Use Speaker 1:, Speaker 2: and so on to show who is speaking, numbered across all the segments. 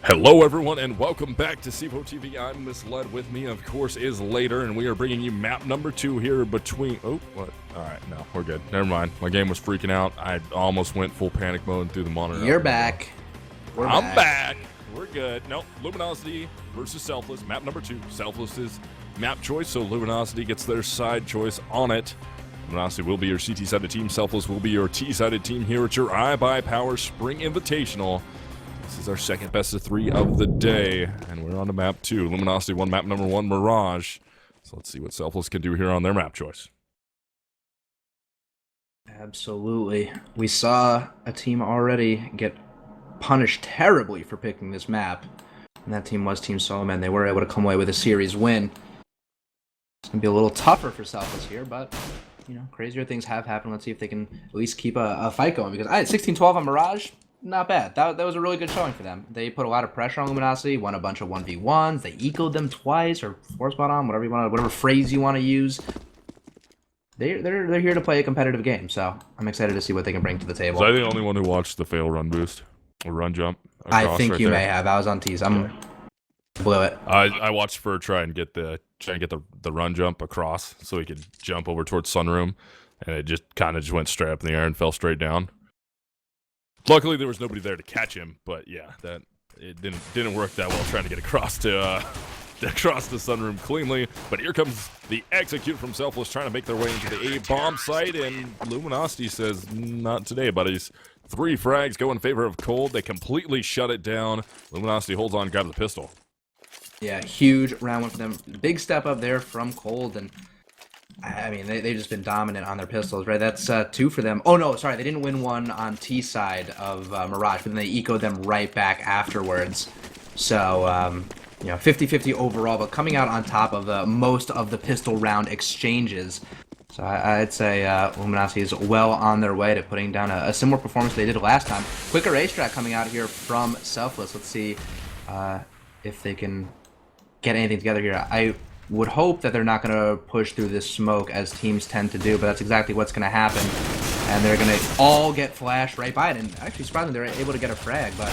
Speaker 1: Hello everyone and welcome back to Sivo TV. I'm Misled. With me of course is Later, and we are bringing you map number 2 here between what? Alright, no, we're good. Never mind. My game was freaking out. I almost went full panic mode through the monitor.
Speaker 2: You're back.
Speaker 1: I'm back. We're good. Nope. Lumonsity versus Selfless. Map number 2. Selfless is map choice, so Lumonsity gets their side choice on it. Lumonsity will be your CT-sided team. Selfless will be your T-sided team here at your iBUYPOWER Spring Invitational. This is our second best of 3 of the day, and we're on to map 2. Lumonsity won map number 1, Mirage. So let's see what Selfless can do here on their map choice.
Speaker 2: Absolutely. We saw a team already get punished terribly for picking this map, and that team was Team Solomon. They were able to come away with a series win. It's going to be a little tougher for Selfless here, but, you know, crazier things have happened. Let's see if they can at least keep a fight going, because I had 16-12 on Mirage. Not bad. That was a really good showing for them. They put a lot of pressure on Lumonsity, won a bunch of 1v1s, they ecoed them twice, or 4-spot on, whatever you want, whatever phrase you want to use. They're here to play a competitive game, so I'm excited to see what they can bring to the table.
Speaker 1: Was I the only one who watched the fail run boost or run jump?
Speaker 2: I think you may have. I was on tees. Blew it.
Speaker 1: I watched for try and get the run jump across so he could jump over towards Sunroom, and it just kind of went straight up in the air and fell straight down. Luckily, there was nobody there to catch him, but yeah, it didn't work that well trying to get across to across the Sunroom cleanly. But here comes the execute from Selfless, trying to make their way into the A-bomb site, and Lumonsity says, not today, buddies. 3 frags go in favor of Cold. They completely shut it down. Lumonsity holds on, grabs the pistol.
Speaker 2: Yeah, huge round one for them. Big step up there from Cold, and I mean, they've just been dominant on their pistols, right? That's 2 for them. Oh, no, sorry. They didn't win one on T side of Mirage, but then they ecoed them right back afterwards. So, you know, 50-50 overall, but coming out on top of most of the pistol round exchanges. So I'd say Lumonsity is well on their way to putting down a similar performance they did last time. Quicker racetrack coming out here from Selfless. Let's see if they can get anything together here. I would hope that they're not going to push through this smoke as teams tend to do, but that's exactly what's going to happen. And they're going to all get flashed right by it. And actually, surprisingly, they're able to get a frag, but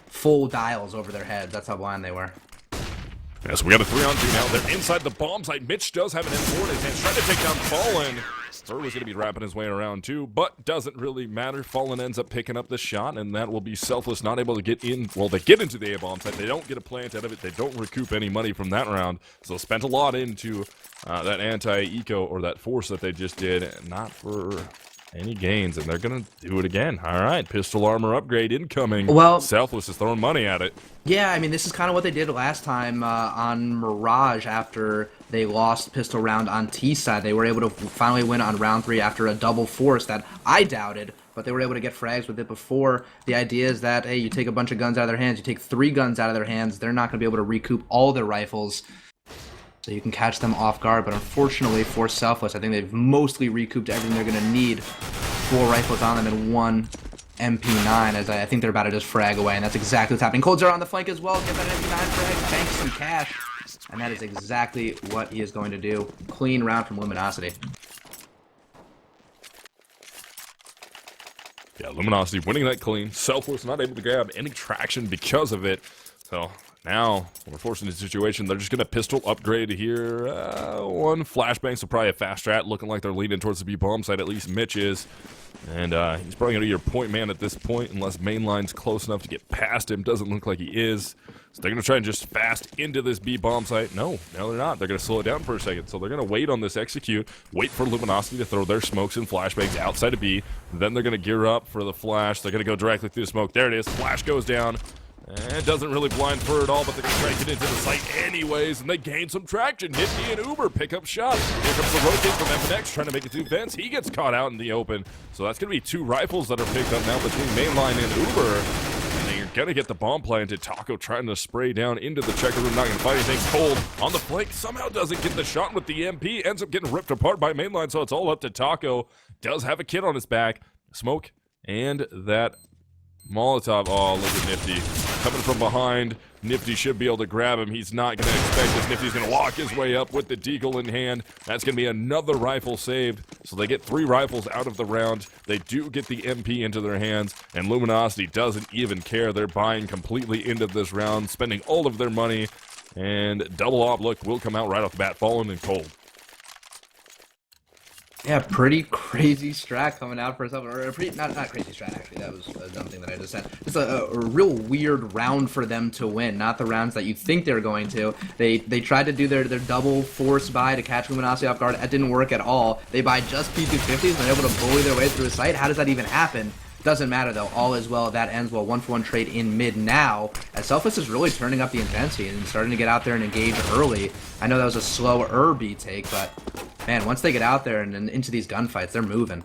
Speaker 2: full dials over their heads. That's how blind they were.
Speaker 1: Yeah, so we got a 3-on-2 now. They're inside the bomb site. Mitch does have an M4 in his hands, trying to take down Fallen. Bird was going to be wrapping his way around too, but doesn't really matter. Fallen ends up picking up the shot, and that will be Selfless, not able to get in. Well, they get into the A-bomb site. They don't get a plant out of it. They don't recoup any money from that round, so spent a lot into that anti-eco, or that force that they just did, not for any gains, and they're going to do it again. All right, pistol armor upgrade incoming.
Speaker 2: Well,
Speaker 1: Selfless is throwing money at it.
Speaker 2: Yeah, I mean, this is kind of what they did last time on Mirage after they lost pistol round on T side. They were able to finally win on round 3 after a double force that I doubted, but they were able to get frags with it before. The idea is that, hey, you take a bunch of guns out of their hands, you take 3 guns out of their hands, they're not going to be able to recoup all their rifles, so you can catch them off guard. But unfortunately for Selfless, I think they've mostly recouped everything they're going to need. 4 rifles on them and 1 MP9, as I think they're about to just frag away, and that's exactly what's happening. Cold's are on the flank as well. Get that MP9 frag, bank some cash, and that is exactly what he is going to do. Clean round from Lumonsity.
Speaker 1: Yeah, Lumonsity winning that clean. Selfless not able to grab any traction because of it. So now we're forced into a situation. They're just going to pistol upgrade here. 1 flashbang, so probably a fast strat. Looking like they're leaning towards the B-bomb site. At least Mitch is. And he's probably going to be your point man at this point, unless mainline's close enough to get past him. Doesn't look like he is. So they're going to try and just fast into this B-bomb site. No, they're not. They're going to slow it down for a second. So they're going to wait on this execute, wait for Lumonsity to throw their smokes and flashbangs outside of B. Then they're going to gear up for the flash. They're going to go directly through the smoke. There it is. Flash goes down. And it doesn't really blind Fur at all, but they're going to try to get into the site anyways, and they gain some traction. Nifty and Uber pick up shots. Here comes the rotate from FNX, trying to make it through vents. He gets caught out in the open. So that's going to be 2 rifles that are picked up now between Mainline and Uber. And they're going to get the bomb planted. Taco trying to spray down into the checker room, not going to find anything. Cold on the flank, somehow doesn't get the shot with the MP. Ends up getting ripped apart by Mainline, so it's all up to Taco. Does have a kid on his back. Smoke and that Molotov. Oh, look at Nifty. Coming from behind. Nifty should be able to grab him. He's not going to expect this. Nifty's going to walk his way up with the deagle in hand. That's going to be another rifle saved. So they get 3 rifles out of the round. They do get the MP into their hands. And Lumonsity doesn't even care. They're buying completely into this round, spending all of their money. And double op look will come out right off the bat, Fallen and Cold.
Speaker 2: Yeah, pretty crazy strat coming out for itself. Or a pretty, not crazy strat, actually. That was a dumb thing that I just said. It's a real weird round for them to win. Not the rounds that you think they're going to. They tried to do their double force buy to catch Lumonsity off guard. That didn't work at all. They buy just P250s and they're able to bully their way through a site. How does that even happen? Doesn't matter though, all is well. That ends well. 1-for-1 trade in mid now, as Selfless is really turning up the intensity and starting to get out there and engage early. I know that was a slower B take, but man, once they get out there and into these gunfights, they're moving.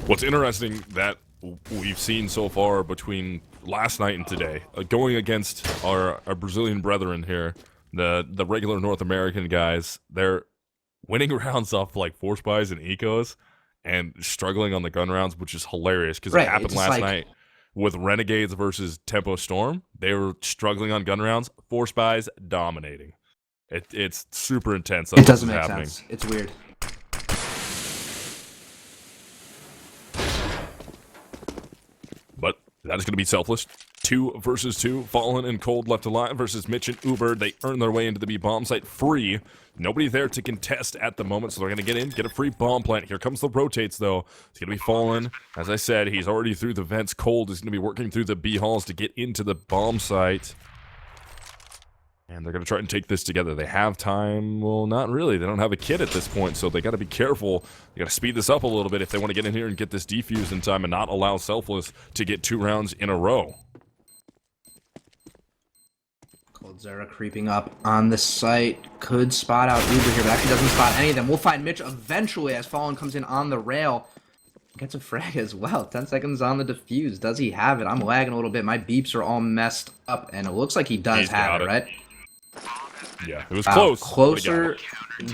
Speaker 1: What's interesting that we've seen so far between last night and today, going against our Brazilian brethren here, the regular North American guys, they're winning rounds off like force buys and ecos, and struggling on the gun rounds, which is hilarious because it happened last night with Renegades versus Tempo Storm. They were struggling on gun rounds, force buys dominating. It's super intense.
Speaker 2: It doesn't make sense. It's weird.
Speaker 1: But that is going to be Selfless. 2 versus 2. Fallen and Cold left alive versus Mitch and Uber. They earn their way into the B bomb site free. Nobody there to contest at the moment, so they're going to get in, get a free bomb plant. Here comes the rotates, though. It's going to be Fallen. As I said, he's already through the vents. Cold is going to be working through the B halls to get into the bomb site. And they're going to try and take this together. They have time. Well, not really. They don't have a kit at this point, so they got to be careful. They got to speed this up a little bit if they want to get in here and get this defused in time and not allow Selfless to get 2 rounds in a row.
Speaker 2: Zera creeping up on the site. Could spot out Uber here, but actually doesn't spot any of them. We'll find Mitch eventually as Fallen comes in on the rail. Gets a frag as well. 10 seconds on the defuse. Does he have it? I'm lagging a little bit. My beeps are all messed up, and it looks like he does have it, right?
Speaker 1: Yeah, it was close.
Speaker 2: Closer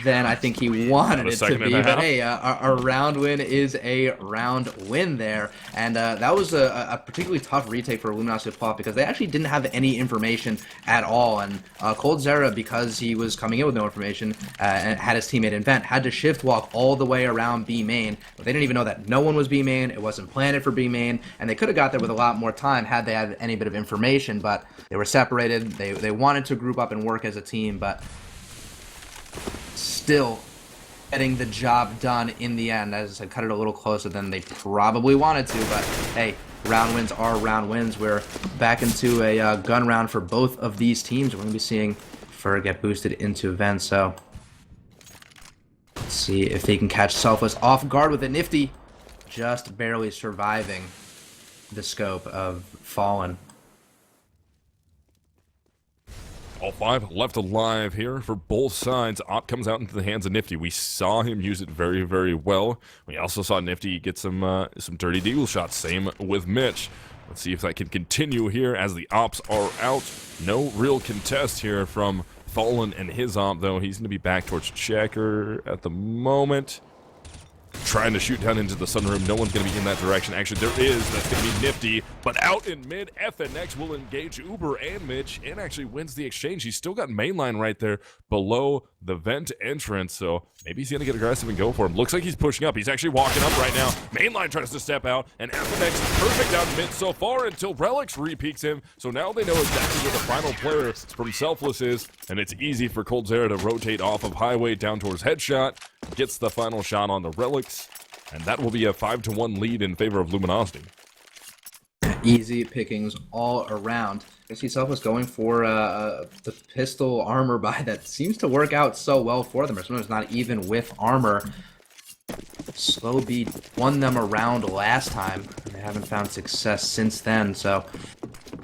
Speaker 2: than I think he wanted it to be. But hey, a round win is a round win there. And that was a particularly tough retake for Lumonsity to pull off because they actually didn't have any information at all. And Cold Zera, because he was coming in with no information and had his teammate invent, had to shift walk all the way around B main. But they didn't even know that no one was B main. It wasn't planted for B main. And they could have got there with a lot more time had they had any bit of information. But they were separated. They wanted to group up and work as a team, but still getting the job done in the end. As I cut it a little closer than they probably wanted to, but hey, round wins are round wins. We're back into a gun round for both of these teams. We're going to be seeing Fur get boosted into events, so let's see if they can catch Selfless off guard with a Nifty, just barely surviving the scope of Fallen.
Speaker 1: All 5 left alive here for both sides. Op comes out into the hands of Nifty. We saw him use it very, very well. We also saw Nifty get some dirty deagle shots. Same with Mitch. Let's see if that can continue here as the ops are out. No real contest here from Fallen and his op, though. He's going to be back towards Checker at the moment. Trying to shoot down into the sunroom. No one's going to be in that direction. Actually, there is. That's going to be Nifty. But out in mid, FNX will engage Uber and Mitch and actually wins the exchange. He's still got mainline right there below the vent entrance. So maybe he's going to get aggressive and go for him. Looks like he's pushing up. He's actually walking up right now. Mainline tries to step out. And FNX perfect out mid so far until Relics re-peeks him. So now they know exactly where the final player from Selfless is. And it's easy for Cold Zera to rotate off of Highway down towards Headshot. Gets the final shot on the Relics. And that will be a 5-1 lead in favor of Lumonsity.
Speaker 2: Easy pickings all around. I see Selfless going for the pistol armor buy that seems to work out so well for them. Or sometimes not even with armor. Slow beat won them around last time. They haven't found success since then. So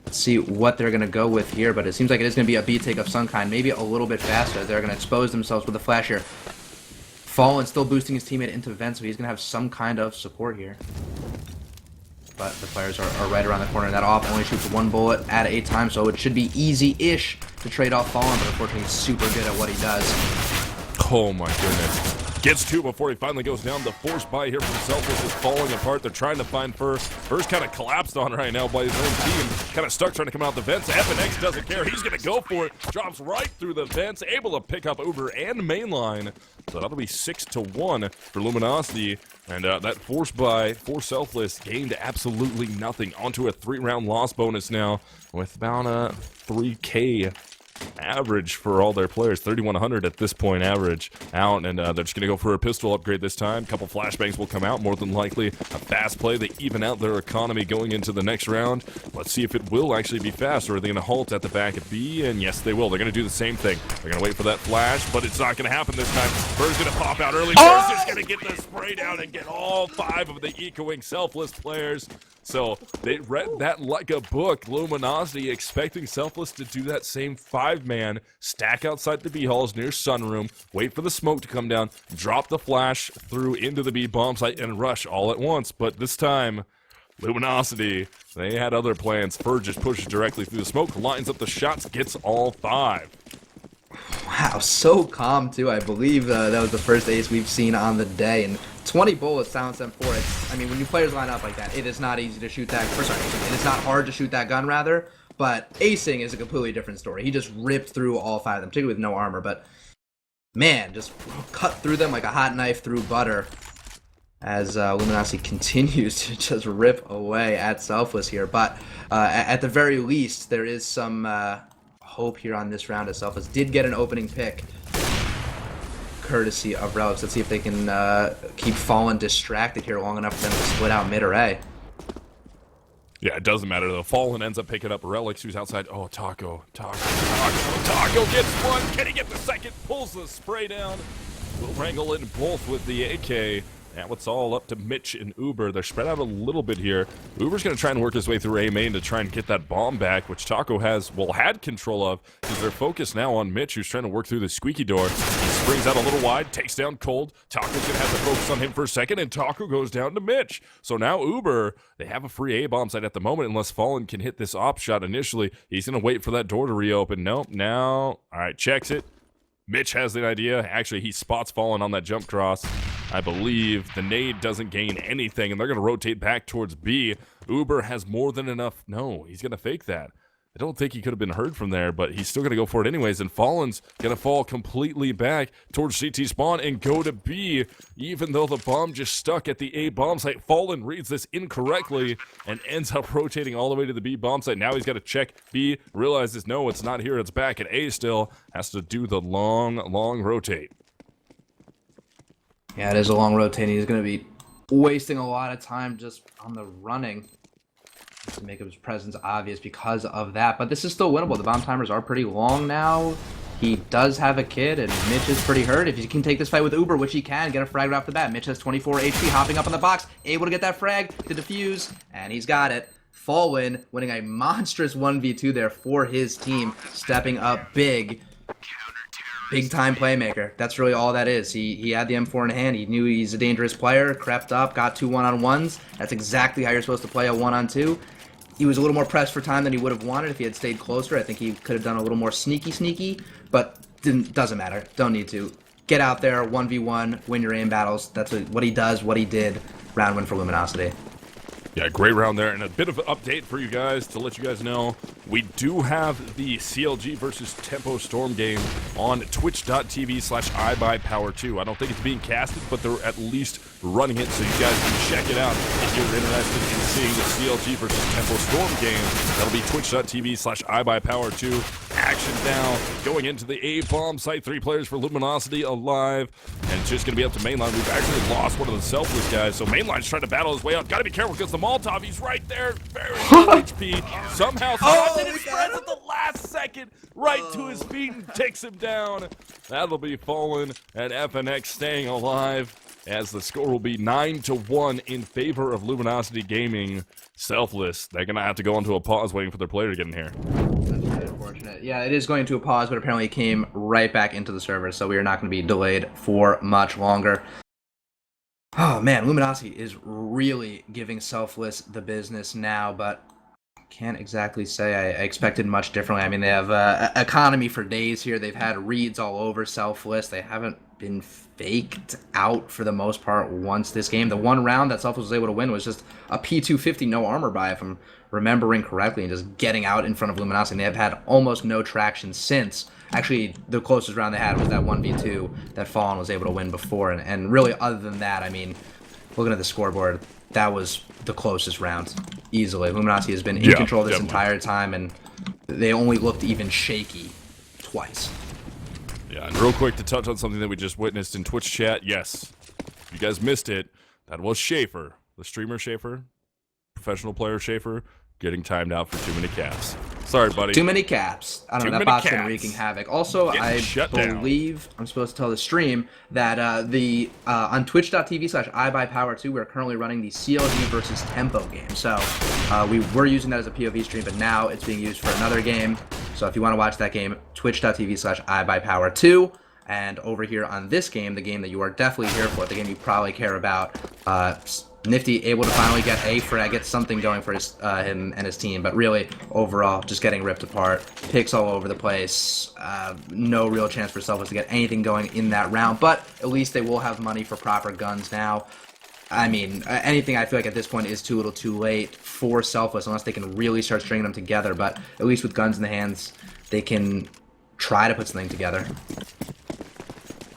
Speaker 2: let's see what they're going to go with here. But it seems like it is going to be a B take of some kind. Maybe a little bit faster. They're going to expose themselves with a flash here. Fallen still boosting his teammate into vent, so he's going to have some kind of support here. But the players are right around the corner. That off only shoots 1 bullet at a time, so it should be easy-ish to trade off Fallen, but unfortunately he's super good at what he does.
Speaker 1: Oh my goodness. Gets two before he finally goes down. The force buy here from Selfless is falling apart. They're trying to find Fur. Fur's kind of collapsed on right now by his own team. Kind of stuck trying to come out the vents. FNX doesn't care. He's going to go for it. Drops right through the vents. Able to pick up Uber and Mainline. So that'll be 6-1 for Lumonsity. And that force buy for Selfless gained absolutely nothing. Onto a 3-round loss bonus now with about a 3K average for all their players. 3,100 at this point average out, and they're just going to go for a pistol upgrade this time. A couple flashbangs will come out, more than likely. A fast play. They even out their economy going into the next round. Let's see if it will actually be fast, or are they going to halt at the back of B? And yes, they will. They're going to do the same thing. They're going to wait for that flash, but it's not going to happen this time. Bird's going to pop out early. Bird's just going to get the spray down and get all 5 of the ecoing Selfless players. So they read that like a book. Lumonsity expecting Selfless to do that same 5-man, stack outside the B halls near Sunroom, wait for the smoke to come down, drop the flash through into the B bomb site, and rush all at once. But this time, Lumonsity, they had other plans. Fur just pushes directly through the smoke, lines up the shots, gets all 5.
Speaker 2: Wow, so calm too. I believe that was the first ace we've seen on the day, and 20 bullets silenced them for it. I mean, when you players line up like that, it is not easy to shoot that. Or sorry, it is not hard to shoot that gun, rather. But acing is a completely different story. He just ripped through all 5 of them, particularly with no armor. But man, just cut through them like a hot knife through butter. As Lumonsity continues to just rip away at Selfless here. But at the very least, there is some hope here on this round as Selfless did get an opening pick, courtesy of Relics. Let's see if they can keep Fallen distracted here long enough for them to split out mid or A.
Speaker 1: Yeah, it doesn't matter though. Fallen ends up picking up Relics, who's outside. Oh, Taco gets one. Can he get the second? Pulls the spray down. Will wrangle in both with the AK. Now it's all up to Mitch and Uber. They're spread out a little bit here. Uber's going to try and work his way through A main to try and get that bomb back, which Taco had control of, because they're focused now on Mitch, who's trying to work through the squeaky door. He springs out a little wide, takes down Cold. Taco's going to have to focus on him for a second, and Taco goes down to Mitch. So now Uber, they have a free A bomb site at the moment, unless Fallen can hit this op shot initially. He's going to wait for that door to reopen. Nope, now, all right, checks it. Mitch has the idea. Actually, he spots Fallen on that jump cross. I believe the nade doesn't gain anything, and they're going to rotate back towards B. Uber has more than enough. No, he's going to fake that. I don't think he could have been heard from there, but he's still going to go for it anyways, and Fallen's going to fall completely back towards CT spawn and go to B, even though the bomb just stuck at the A bomb site. Fallen reads this incorrectly and ends up rotating all the way to the B bomb site. Now he's got to check B, realizes, no, it's not here, it's back at A still, has to do the long rotate.
Speaker 2: Yeah, it is a long rotating. He's going to be wasting a lot of time just on the running to make his presence obvious because of that. But this is still winnable. The bomb timers are pretty long now. He does have a kid, and Mitch is pretty hurt. If he can take this fight with Uber, which he can, get a frag right off the bat. Mitch has 24 HP, hopping up on the box, able to get that frag to defuse, and he's got it. Fallen winning a monstrous 1v2 there for his team, stepping up big. Big time playmaker. That's really all that is. He had the M4 in hand. He knew he's a dangerous player, crept up, got 2 1-on-1s. That's exactly how you're supposed to play a 1-on-2. He was a little more pressed for time than he would have wanted if he had stayed closer. I think he could have done a little more sneaky, but doesn't matter. Don't need to. Get out there, 1v1, win your aim battles. That's what he does, what he did. Round win for Lumonsity.
Speaker 1: Yeah, great round there, and a bit of an update for you guys to let you guys know. We do have the CLG versus Tempo Storm game on twitch.tv/iBUYPOWER2. I don't think it's being casted, but they're at least running it, so you guys can check it out if you're interested in seeing the CLG versus Tempo Storm game. That'll be twitch.tv/iBUYPOWER2. Action now, going into the A bomb site. 3 players for Lumonsity alive, and it's just going to be up to Mainline. We've actually lost one of the Selfless guys, so Mainline's trying to battle his way out. Got to be careful because the Molotov, he's right there. Very low HP. Somehow and it spreads at the last second right to his feet and takes him down. That'll be Fallen, and FNX staying alive, as the score will be 9-1 in favor of Lumonsity Gaming. Selfless, they're going to have to go into a pause waiting for their player to get in here.
Speaker 2: That's really unfortunate. Yeah, it is going to a pause, but apparently it came right back into the server, so we are not going to be delayed for much longer. Oh man, Lumonsity is really giving Selfless the business now, but can't exactly say I expected much differently. I mean, they have economy for days here. They've had reads all over Selfless. They haven't been faked out for the most part once this game. The one round that Selfless was able to win was just a P250 no armor buy, if I'm remembering correctly, and just getting out in front of Lumonsity. And they have had almost no traction since. Actually, the closest round they had was that 1v2 that Fallen was able to win before. And really, other than that, I mean, looking at the scoreboard, that was the closest round, easily. Lumonsity has been in control this entire time, and they only looked even shaky twice.
Speaker 1: Yeah, and real quick to touch on something that we just witnessed in Twitch chat. Yes, if you guys missed it, that was Schaefer, the streamer Schaefer, professional player Schaefer, getting timed out for too many caps. Sorry, buddy.
Speaker 2: Too many caps. I don't know, that bot's been wreaking havoc. Also, I believe I'm supposed to tell the stream that on twitch.tv/iBUYPOWER2, we're currently running the CLG versus Tempo game. So we were using that as a POV stream, but now it's being used for another game. So if you want to watch that game, twitch.tv/iBUYPOWER2. And over here on this game, the game that you are definitely here for, the game you probably care about, Nifty able to finally get a frag, get something going for him and his team, but really, overall, just getting ripped apart. Picks all over the place. No real chance for Selfless to get anything going in that round, but at least they will have money for proper guns now. I mean, anything I feel like at this point is too little too late for Selfless, unless they can really start stringing them together, but at least with guns in the hands, they can try to put something together.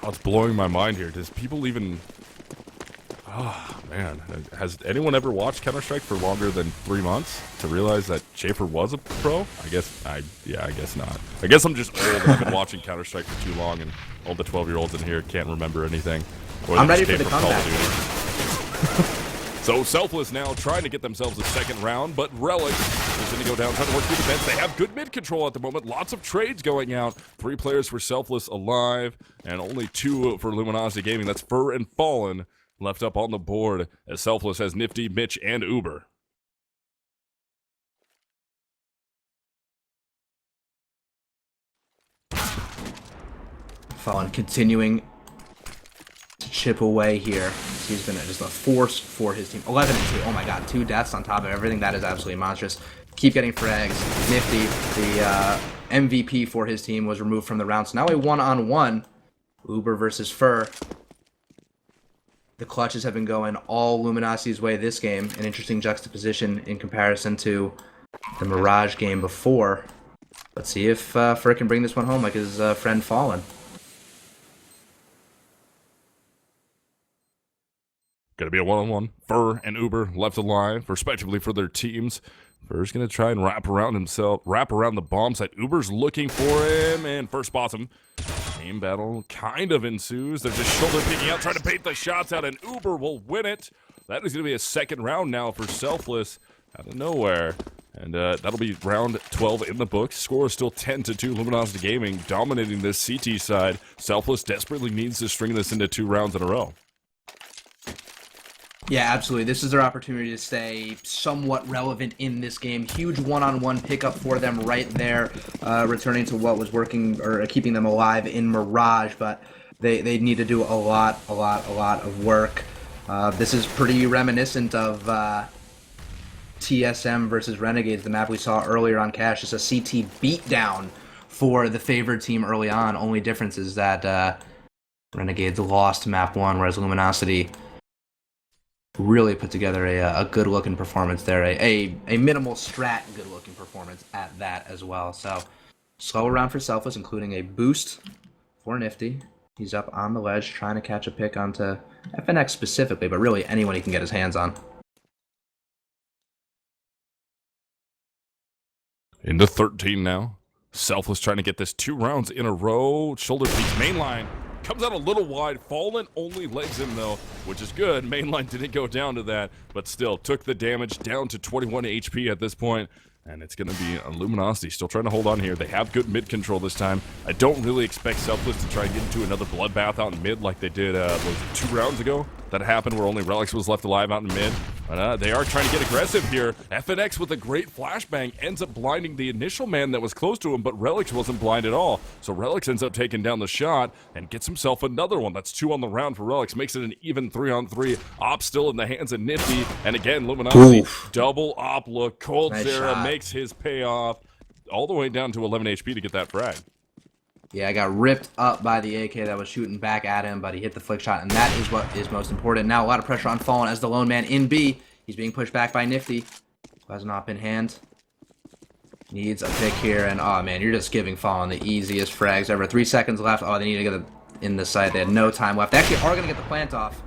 Speaker 1: Oh, it's blowing my mind here. Does people even... Oh, man. Has anyone ever watched Counter-Strike for longer than 3 months to realize that Schaefer was a pro? I guess not. I guess I'm just old and I've been watching Counter-Strike for too long, and all the 12-year-olds in here can't remember anything.
Speaker 2: I'm ready for the comeback.
Speaker 1: So Selfless now trying to get themselves a second round, but Relic is going to go down, trying to work through the fence. They have good mid control at the moment. Lots of trades going out. 3 players for Selfless alive, and only 2 for Lumonsity Gaming. That's Fur and Fallen left up on the board, as Selfless has Nifty, Mitch, and Uber.
Speaker 2: Fallen continuing to chip away here. He's been just a force for his team. 11 and 2. Oh my god, 2 deaths on top of everything. That is absolutely monstrous. Keep getting frags. Nifty, the MVP for his team, was removed from the round. So now a one-on-one. Uber versus Fur. The clutches have been going all Lumosity's way this game. An interesting juxtaposition in comparison to the Mirage game before. Let's see if Fur can bring this one home like his friend Fallen.
Speaker 1: Gonna be a one-on-one. Fur and Uber left alive, respectively, for their teams. Fur's gonna try and wrap around the bomb site. Uber's looking for him, and Fur spots him. Aim battle kind of ensues. They're just shoulder picking out, trying to bait the shots out, and Uber will win it. That is gonna be a second round now for Selfless out of nowhere. And that'll be round 12 in the books. Score is still 10-2. Lumonsity Gaming dominating this CT side. Selfless desperately needs to string this into 2 rounds in a row.
Speaker 2: Yeah, absolutely. This is their opportunity to stay somewhat relevant in this game. Huge one-on-one pickup for them right there, returning to what was working or keeping them alive in Mirage, but they need to do a lot of work. This is pretty reminiscent of TSM versus Renegades, the map we saw earlier on Cash. Just a CT beatdown for the favored team early on. Only difference is that Renegades lost map 1, whereas Lumonsity really put together a good-looking performance there, a minimal strat good-looking performance at that as well. So, slow round for Selfless, including a boost for Nifty. He's up on the ledge, trying to catch a pick onto FNX specifically, but really anyone he can get his hands on.
Speaker 1: Into 13 now. Selfless trying to get this 2 rounds in a row. Shoulder peaks, mainline. Comes out a little wide. Fallen only legs him, though, which is good. Mainline didn't go down to that, but still took the damage down to 21 HP at this point. And it's going to be a Lumonsity still trying to hold on here. They have good mid control this time. I don't really expect Selfless to try and get into another bloodbath out in mid like they did, what was it, 2 rounds ago? That happened where only Relics was left alive out in mid. But they are trying to get aggressive here. FNX with a great flashbang ends up blinding the initial man that was close to him, but Relics wasn't blind at all. So Relics ends up taking down the shot and gets himself another one. That's 2 on the round for Relics. Makes it an even 3-on-3. Op still in the hands of Nifty. And again, Lumonsity, double op look. Cold
Speaker 2: Nice
Speaker 1: Sarah
Speaker 2: shot.
Speaker 1: makes his payoff all the way down to 11 HP to get that frag.
Speaker 2: Yeah, I got ripped up by the AK that was shooting back at him, but he hit the flick shot, and that is what is most important. Now a lot of pressure on Fallen as the lone man in B. He's being pushed back by Nifty, who has not been hand. Needs a pick here, and oh man, you're just giving Fallen the easiest frags ever. 3 seconds left. Oh, they need to get it in the site. They had no time left. They actually are going to get the plant off.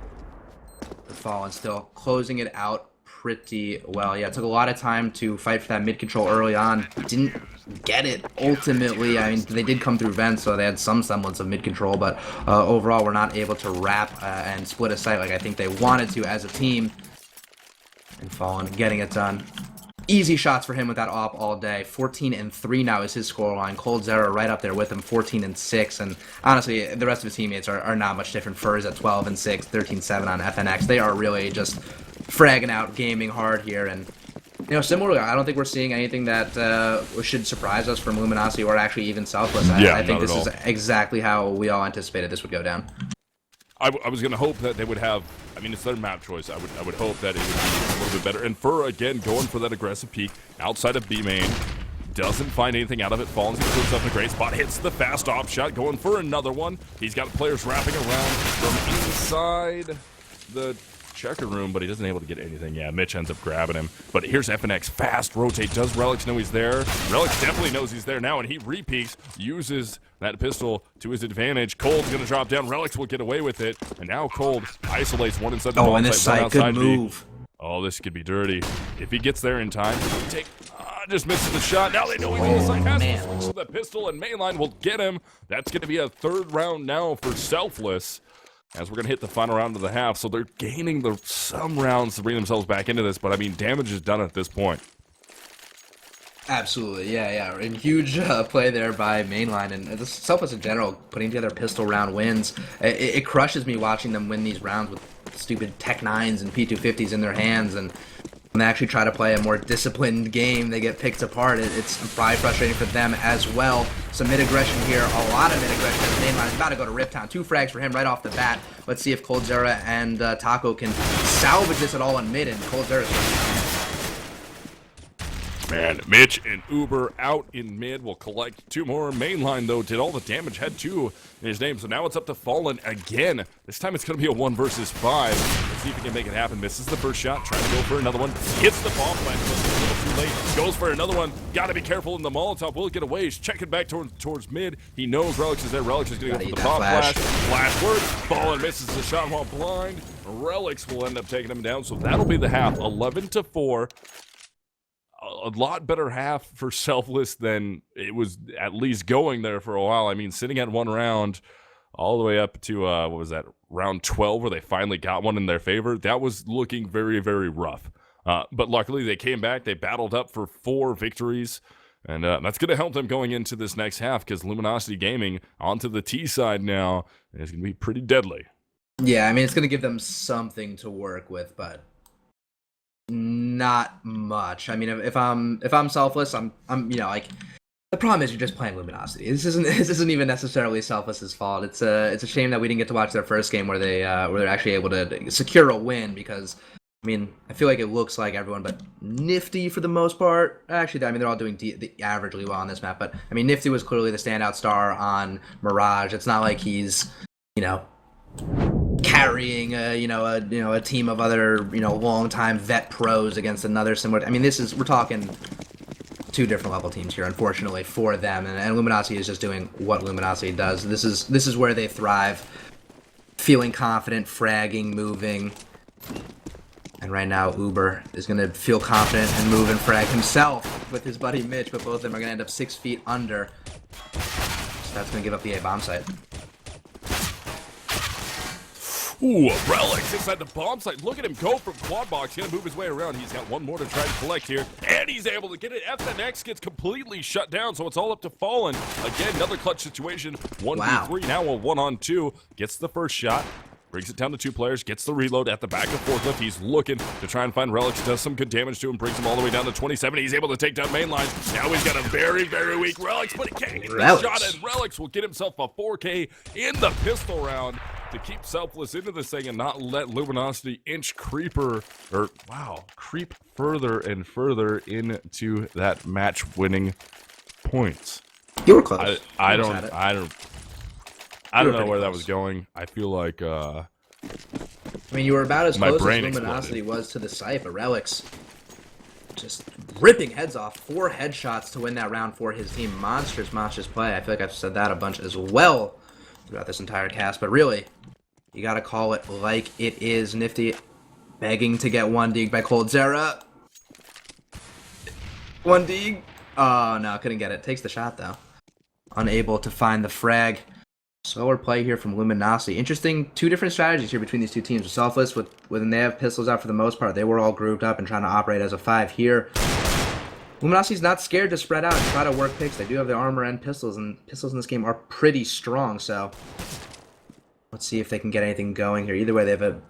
Speaker 2: But Fallen still closing it out pretty well. Yeah, it took a lot of time to fight for that mid control early on. Didn't get it ultimately. I mean, they did come through vents, so they had some semblance of mid control, but overall, we're not able to wrap and split a site like I think they wanted to as a team. And Fallen getting it done. Easy shots for him with that op all day. 14-3 now is his scoreline. Cold Zera right up there with him, 14-6. And honestly, the rest of his teammates are not much different. Furs at 12-6, 13-7 on FNX. They are really just fragging out, gaming hard here. And, you know, similarly, I don't think we're seeing anything that should surprise us from Lumonsity or actually even Selfless. I think this is exactly how we all anticipated this would go down.
Speaker 1: I was going to hope that they would have, I mean, it's their map choice. I would hope that it would be a little bit better. And Fur, again, going for that aggressive peek outside of B main. Doesn't find anything out of it. Falls into himself in a great spot. Hits the fast op shot. Going for another one. He's got players wrapping around from inside the checker room, but he doesn't able to get anything. Yeah, Mitch ends up grabbing him. But here's FNX. Fast rotate. Does Relics know he's there? Relics definitely knows he's there now, and he re-peeks. Uses that pistol to his advantage. Cold's going to drop down. Relics will get away with it. And now Cold isolates one inside the bomb
Speaker 2: and this side, good move.
Speaker 1: Oh, this could be dirty. If he gets there in time, take... just misses the shot. Now they know he's in the side. Has to the pistol, and Mainline will get him. That's going to be a third round now for Selfless, as we're going to hit the final round of the half. So they're gaining some rounds to bring themselves back into this, but I mean, damage is done at this point.
Speaker 2: Absolutely, yeah. And huge play there by Mainline, and the Selfless in general, putting together pistol round wins. It crushes me watching them win these rounds with stupid Tech 9s and P250s in their hands, and when they actually try to play a more disciplined game, they get picked apart. It's probably frustrating for them as well. Some mid-aggression here, a lot of mid-aggression as Mainline is about to go to Riptown. 2 frags for him right off the bat. Let's see if Cold Zera and Taco can salvage this at all in mid, and Cold Zera's
Speaker 1: Man, Mitch and Uber out in mid will collect 2 more. Mainline, though, did all the damage, had 2 in his name. So now it's up to Fallen again. This time it's going to be a 1 versus 5. Let's see if he can make it happen. Misses the first shot, trying to go for another one. Hits the bomb plant, just a little too late. Goes for another one. Got to be careful in the Molotov. Will get away. He's checking back towards mid. He knows Relics is there. Relics is going to go for the bomb flash. Flash works. Fallen misses the shot while blind. Relics will end up taking him down. So that'll be the half. 11-4. A lot better half for Selfless than it was at least going there for a while. I mean, sitting at 1 round all the way up to, what was that, round 12 where they finally got one in their favor. That was looking very, very rough. But luckily they came back. They battled up for 4 victories. And that's going to help them going into this next half because Lumonsity Gaming onto the T side now is going to be pretty deadly.
Speaker 2: Yeah, I mean, it's going to give them something to work with, but not much. I mean, if I'm Selfless, I'm you know, like, the problem is you're just playing Lumonsity. This isn't even necessarily Selfless's fault. It's a shame that we didn't get to watch their first game where they're actually able to secure a win, because I mean, I feel like it looks like everyone but Nifty for the most part. Actually, I mean, they're all doing averagely well on this map, but I mean, Nifty was clearly the standout star on Mirage. It's not like he's, you know, carrying a team of other, you know, long-time vet pros against another similar. I mean, we're talking 2 different level teams here, unfortunately for them, and Lumonsity is just doing what Lumonsity does. This is where they thrive, feeling confident, fragging, moving. And right now, Uber is going to feel confident and move and frag himself with his buddy Mitch, but both of them are going to end up 6 feet under. So that's going to give up the A bomb site.
Speaker 1: Ooh, Relics inside the bomb site. Look at him go from quad box. He's going to move his way around. He's got 1 more to try to collect here. And he's able to get it. FNX gets completely shut down, so it's all up to Fallen. Again, another clutch situation. 1v3, now a 1-on-2. Gets the first shot. Brings it down to 2 players, gets the reload at the back of forklift. He's looking to try and find Relics, does some good damage to him, brings him all the way down to 27. He's able to take down Mainline. Now he's got a very, very weak Relics, but he can't get the shot, and Relics will get himself a 4K in the pistol round to keep Selfless into this thing and not let Lumonsity creep further and further into that match-winning points.
Speaker 2: You were close.
Speaker 1: I
Speaker 2: You almost
Speaker 1: don't
Speaker 2: had it.
Speaker 1: I
Speaker 2: You were
Speaker 1: don't know
Speaker 2: pretty
Speaker 1: where that
Speaker 2: close.
Speaker 1: was going. I feel like
Speaker 2: I mean, you were about as
Speaker 1: My
Speaker 2: close as
Speaker 1: brain
Speaker 2: Luminosity
Speaker 1: exploded.
Speaker 2: was to the site, but Relics just ripping heads off. 4 headshots to win that round for his team. Monstrous play. I feel like I've said that a bunch as well throughout this entire cast, but really, you gotta call it like it is. Nifty begging to get 1 dig by Cold Zera. 1 dig. Oh, no, couldn't get it. Takes the shot, though. Unable to find the frag. Slower play here from Luminosity. Interesting, 2 different strategies here between these 2 teams. Selfless, when they have pistols out for the most part, they were all grouped up and trying to operate as a 5 here. Luminosity's not scared to spread out and try to work picks. They do have the armor and pistols in this game are pretty strong, so let's see if they can get anything going here. Either way,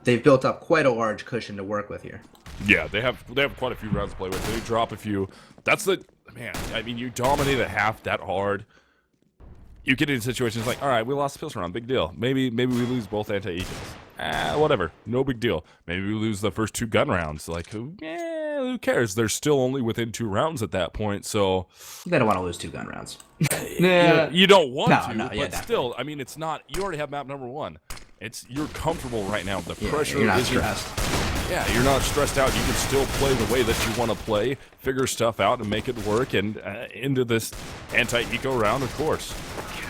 Speaker 2: they've built up quite a large cushion to work with here.
Speaker 1: Yeah, they have quite a few rounds to play with. They drop a few. That's the man. I mean, you dominate a half that hard. You get into situations like, all right, we lost the pistol round, big deal. Maybe we lose both anti-ecos. Whatever, no big deal. Maybe we lose the first 2 gun rounds. Like, who cares? They're still only within 2 rounds at that point, so
Speaker 2: They don't want to lose 2 gun rounds.
Speaker 1: you don't want to,
Speaker 2: yeah,
Speaker 1: but
Speaker 2: definitely.
Speaker 1: still, I mean, it's not. You already have map number 1. You're comfortable right now. The
Speaker 2: Yeah,
Speaker 1: pressure
Speaker 2: you're not
Speaker 1: isn't.
Speaker 2: stressed.
Speaker 1: Yeah, you're not stressed out. You can still play the way that you want to play, figure stuff out, and make it work. And into this anti-eco round, of course.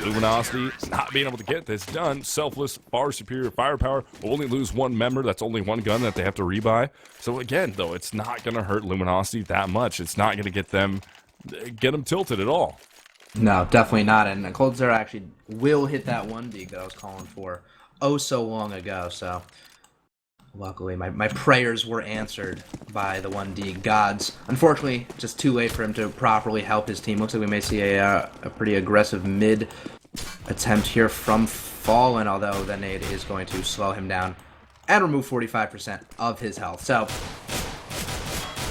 Speaker 1: Luminosity not being able to get this done. Selfless, far superior firepower. Only lose 1 member. That's only 1 gun that they have to rebuy. So again, though, it's not going to hurt Luminosity that much. It's not going to get them tilted at all.
Speaker 2: No, definitely not. And Cold Zera actually will hit that 1 dig that I was calling for so long ago. So luckily, my prayers were answered by the 1 dig gods. Unfortunately, just too late for him to properly help his team. Looks like we may see a pretty aggressive mid attempt here from Fallen, although the nade is going to slow him down and remove 45% of his health. So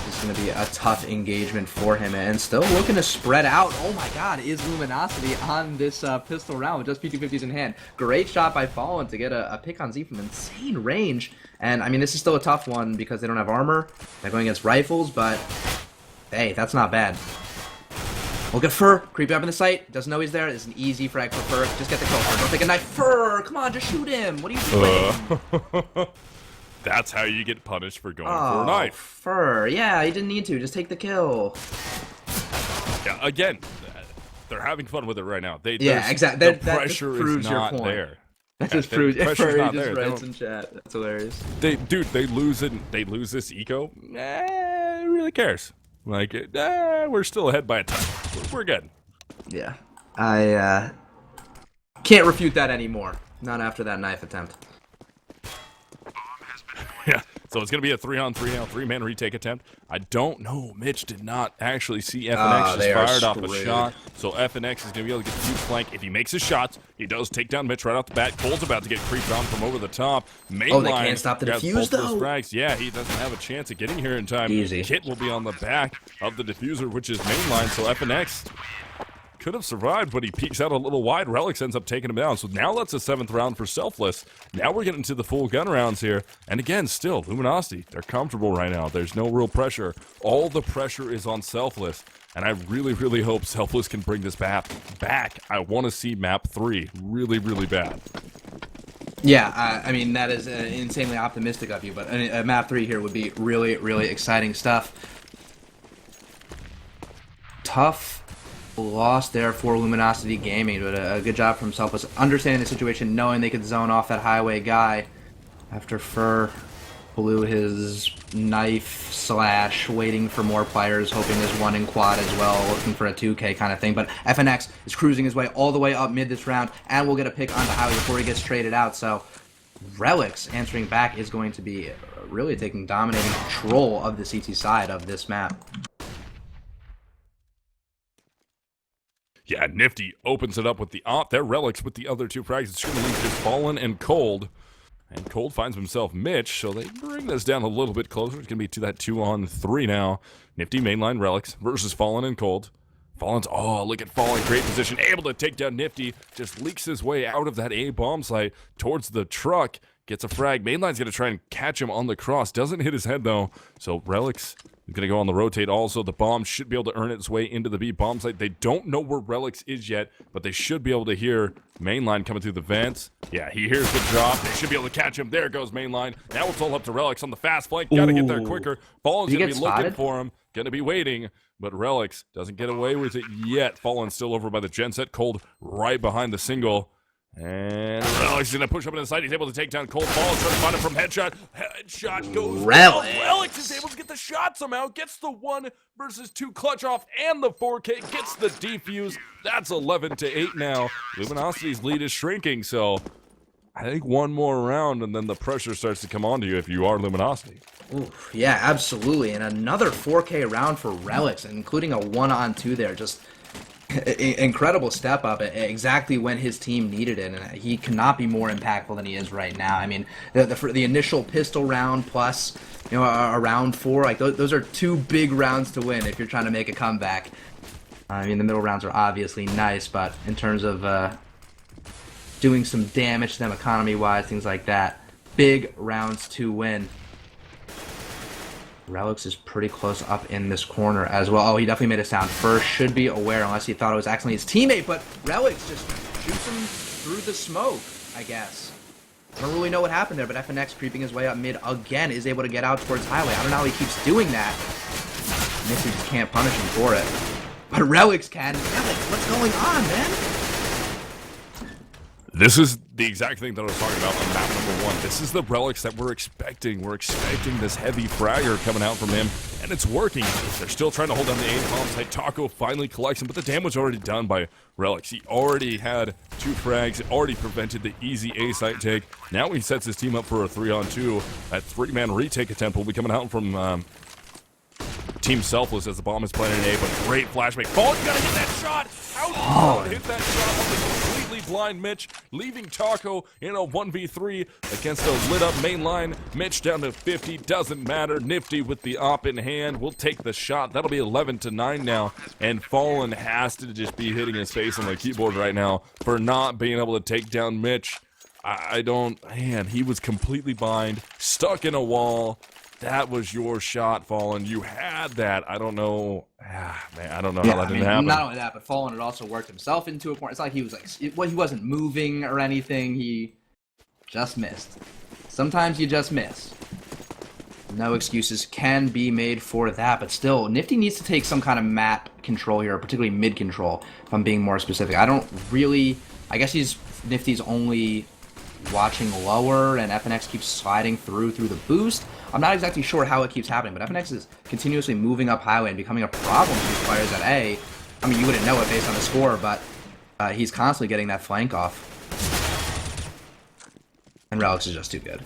Speaker 2: it's going to be a tough engagement for him, and still looking to spread out. Oh my god, is Luminosity on this pistol round with just P250s in hand. Great shot by Fallen to get a pick on Z from insane range. And I mean, this is still a tough one because they don't have armor. They're going against rifles, but hey, that's not bad. Look at Fur, creeping up in the site. Doesn't know he's there. It's an easy frag for Fur. Just get the kill, Fur. Don't take a knife. Fur, come on, just shoot him. What are you doing?
Speaker 1: That's how you get punished for going for a knife.
Speaker 2: Fur. Yeah, he didn't need to. Just take the kill.
Speaker 1: Yeah, again, they're having fun with it right now.
Speaker 2: Exactly.
Speaker 1: The pressure is not there.
Speaker 2: That
Speaker 1: Yeah,
Speaker 2: just proves
Speaker 1: the
Speaker 2: it.
Speaker 1: pressure's
Speaker 2: Furry
Speaker 1: not
Speaker 2: just
Speaker 1: there. They
Speaker 2: writes
Speaker 1: don't-
Speaker 2: in chat. That's hilarious.
Speaker 1: They lose it. They lose this eco. Who really cares? Like, we're still ahead by a ton. We're good.
Speaker 2: Yeah. I can't refute that anymore. Not after that knife attempt.
Speaker 1: Yeah. So it's gonna be a 3-on-3 now, 3-man retake attempt. I don't know. Mitch did not actually see FNX just
Speaker 2: they are
Speaker 1: fired off a
Speaker 2: screwed.
Speaker 1: shot. So FNX is gonna be able to get the huge flank. If he makes his shots, he does take down Mitch right off the bat. Cole's about to get creeped on from over the top. Mainline
Speaker 2: they can't stop the
Speaker 1: grabs
Speaker 2: defuse,
Speaker 1: both those
Speaker 2: though.
Speaker 1: frags. Yeah, he doesn't have a chance of getting here in time.
Speaker 2: Easy.
Speaker 1: Kit will be on the back of the diffuser, which is mainline. So FNX could have survived, but he peeks out a little wide. Relics ends up taking him down. So now that's a 7th round for Selfless. Now we're getting to the full gun rounds here. And again, still, Luminosity, they're comfortable right now. There's no real pressure. All the pressure is on Selfless. And I really, really hope Selfless can bring this map back. I want to see map 3 really, really bad.
Speaker 2: Yeah, I mean, that is insanely optimistic of you, but map 3 here would be really, really exciting stuff. Tough loss there for Luminosity Gaming, but a good job from Selfless understanding the situation, knowing they could zone off that highway guy after Fur blew his knife slash, waiting for more players, hoping there's one in quad as well, looking for a 2K kind of thing. But FNX is cruising his way all the way up mid this round, and will get a pick on the highway before he gets traded out. So Relics answering back is going to be really taking dominating control of the CT side of this map.
Speaker 1: Yeah, Nifty opens it up with the op. They're Relics with the other 2 frags. It's going to leave just Fallen and Cold. And Cold finds himself Mitch, so they bring this down a little bit closer. It's going to be to that 2-on-3 now. Nifty mainline Relics versus Fallen and Cold. Fallen's, oh, look at Fallen, great position, able to take down Nifty. Just leaks his way out of that A bomb site towards the truck. gets a frag. Mainline's going to try and catch him on the cross. Doesn't hit his head, though. So Relics is going to go on the rotate also. The bomb should be able to earn its way into the B bomb site. They don't know where Relics is yet, but they should be able to hear Mainline coming through the vents. Yeah, he hears the drop. They should be able to catch him. There goes Mainline. Now it's all up to Relics on the fast flank. Got to get there quicker. Fallen's going to be looking for him. Going to be waiting, but Relics doesn't get away with it yet. Fallen still over by the genset. Cold right behind the single. And Relics is going to push up in the side. He's able to take down Cold. Fallen's trying to find him from headshot. Headshot goes. Relics is able to get the shot somehow. Gets the 1 versus 2 clutch off and the 4K. Gets the defuse. That's 11-8 now. Lumosity's lead is shrinking, so I think one more round and then the pressure starts to come on to you if you are Luminosity.
Speaker 2: Oof, yeah, absolutely. And another 4K round for Relics, including a 1-on-2 there. Just incredible step up exactly when his team needed it. And he cannot be more impactful than he is right now. I mean, the initial pistol round plus, a round 4, like those are 2 big rounds to win if you're trying to make a comeback. I mean, the middle rounds are obviously nice, but in terms of doing some damage to them economy-wise, things like that, big rounds to win. Relics is pretty close up in this corner as well. Oh, he definitely made a sound first. Should be aware unless he thought it was accidentally his teammate, but Relics just shoots him through the smoke, I guess. I don't really know what happened there, but FNX creeping his way up mid again is able to get out towards highway. I don't know how he keeps doing that. Nifty just can't punish him for it. But Relics can. Relics, what's going on, man?
Speaker 1: This is the exact thing that I was talking about on map number 1. This is the Relics that we're expecting. We're expecting this heavy fragger coming out from him, and it's working. They're still trying to hold down the aim bomb site. Taco finally collects him, but the damage already done by Relics. He already had 2 frags, already prevented the easy A site take. Now he sets his team up for a 3-on-2. That 3-man retake attempt will be coming out from Team Selfless as the bomb is planted in A, but great flashbang. Fallen's gotta hit that shot! How did he hit that shot on the completely blind Mitch, leaving Taco in a 1v3 against a lit up main line. Mitch down to 50, doesn't matter. Nifty with the op in hand will take the shot. That'll be 11-9 now, and Fallen has to just be hitting his face on the keyboard right now for not being able to take down Mitch. Man, he was completely blind, stuck in a wall. That was your shot, Fallen. You had that. I don't know. Man, I don't know how that didn't happen.
Speaker 2: Not only that, but Fallen had also worked himself into a corner. It's not like he was he wasn't moving or anything. He just missed. Sometimes you just miss. No excuses can be made for that, but still, Nifty needs to take some kind of map control here, particularly mid control, if I'm being more specific. I guess Nifty's only watching lower, and FNX keeps sliding through the boost. I'm not exactly sure how it keeps happening, but FNX is continuously moving up highway and becoming a problem to these players at A. I mean, you wouldn't know it based on the score, but he's constantly getting that flank off. And Relics is just too good.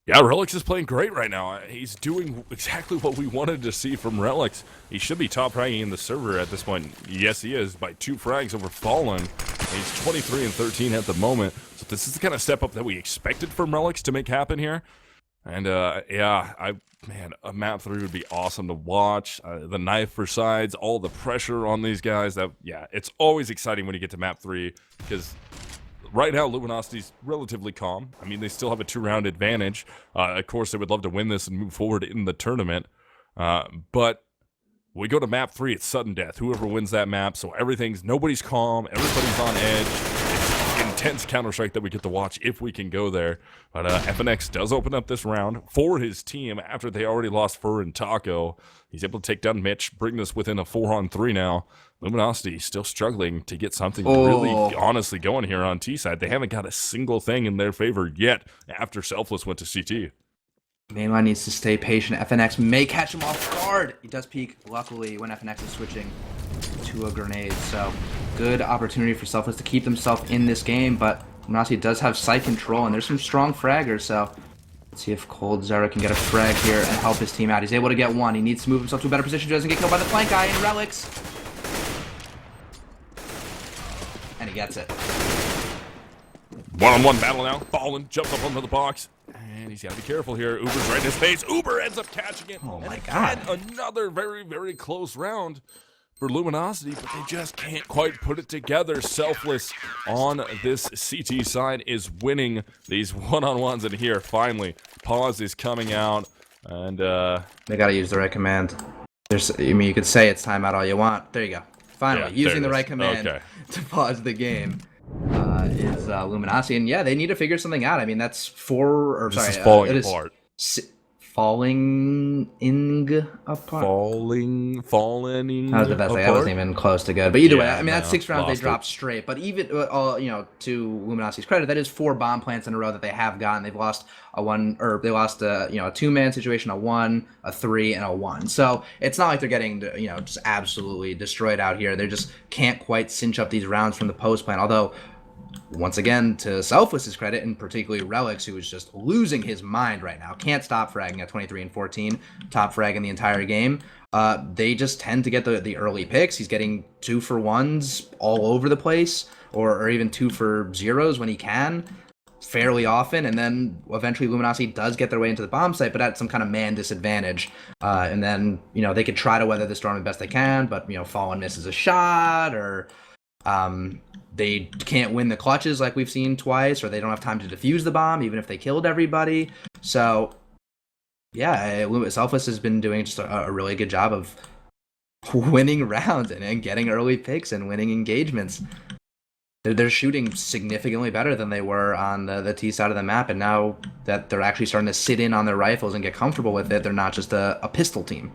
Speaker 1: Yeah, Relics is playing great right now. He's doing exactly what we wanted to see from Relics. He should be top ranking in the server at this point. Yes, he is, by 2 frags over Fallen. He's 23-13 at the moment. So this is the kind of step up that we expected from Relics to make happen here. And man, a map 3 would be awesome to watch. The knife for sides, all the pressure on these guys. It's always exciting when you get to map 3 because right now Luminosity's relatively calm. I mean, they still have a 2-round advantage. Of course, they would love to win this and move forward in the tournament. But we go to map 3, it's sudden death. Whoever wins that map, so nobody's calm, everybody's on edge. It's intense Counter-Strike that we get to watch if we can go there. But FNX does open up this round for his team after they already lost Fur and Taco. He's able to take down Mitch, bring this within a 4-on-3 now. Luminosity still struggling to get something really honestly going here on T side. They haven't got a single thing in their favor yet after Selfless went to CT.
Speaker 2: Mainline needs to stay patient. FNX may catch him off guard. He does peek, luckily, when FNX is switching to a grenade. So, good opportunity for Selfless to keep themselves in this game, but Luminosity does have site control, and there's some strong fraggers, so let's see if Cold Zero can get a frag here and help his team out. He's able to get one. He needs to move himself to a better position so he doesn't get killed by the flank guy in Relics. And he gets it.
Speaker 1: One-on-one battle now. Fallen jumps up onto the box. And he's got to be careful here. Uber's right in his face. Uber ends up catching it.
Speaker 2: Oh my god.
Speaker 1: Another very, very close round. for Lumonsity, but they just can't quite put it together. Selfless on this CT side is winning these one-on-ones, and here, finally, pause is coming out, and
Speaker 2: they gotta use the right command. I mean, you could say it's timeout all you want. There you go. Finally,
Speaker 1: yeah,
Speaker 2: using the right command to pause the game is Lumonsity, and yeah, they need to figure something out. I mean, that's
Speaker 1: This is falling apart.
Speaker 2: Falling apart.
Speaker 1: Falling
Speaker 2: That was the best.
Speaker 1: apart.
Speaker 2: I wasn't even close to good. But either way, I mean,
Speaker 1: no,
Speaker 2: that's 6 rounds they
Speaker 1: lost
Speaker 2: dropped straight. But even, to Lumonity's credit, that is 4 bomb plants in a row that they have gotten. They've lost a 2-man situation, a 1, a 3, and a 1. So it's not like they're getting, just absolutely destroyed out here. They just can't quite cinch up these rounds from the post plant. Although, once again, to Selfless's credit, and particularly Relics, who is just losing his mind right now, can't stop fragging at 23 and 14, top frag in the entire game. They just tend to get the early picks. He's getting 2-for-1s all over the place, or even 2-for-0s when he can, fairly often, and then eventually Lumonsity does get their way into the bomb site, but at some kind of man disadvantage. And then, they could try to weather the storm the best they can, but, Fallen misses a shot, or they can't win the clutches like we've seen twice, or they don't have time to defuse the bomb, even if they killed everybody. So, yeah, Selfless has been doing just a really good job of winning rounds and getting early picks and winning engagements. They're shooting significantly better than they were on the T side of the map, and now that they're actually starting to sit in on their rifles and get comfortable with it, they're not just a pistol team.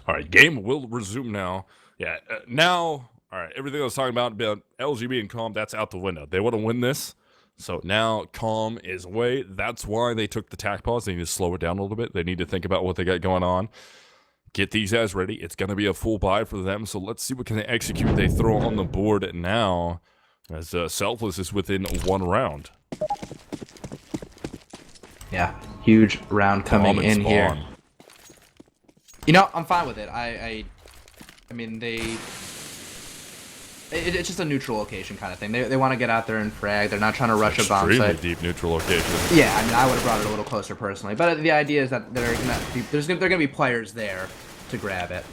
Speaker 1: All right, game will resume now. Yeah, now, all right, everything I was talking about LGB and Calm, that's out the window. They want to win this, so now Calm is away. That's why they took the tack pause. They need to slow it down a little bit. They need to think about what they got going on. Get these guys ready. It's going to be a full buy for them, so let's see what kind of execute they throw on the board now, as Selfless is within 1 round.
Speaker 2: Yeah, huge round coming in here. I'm fine with it. I mean, it's just a neutral location kind of thing. They want to get out there and frag. They're not trying to rush a bomb site.
Speaker 1: Extremely deep neutral location.
Speaker 2: Yeah, I mean, I would have brought it a little closer personally. But the idea is that they're gonna be players there to grab it.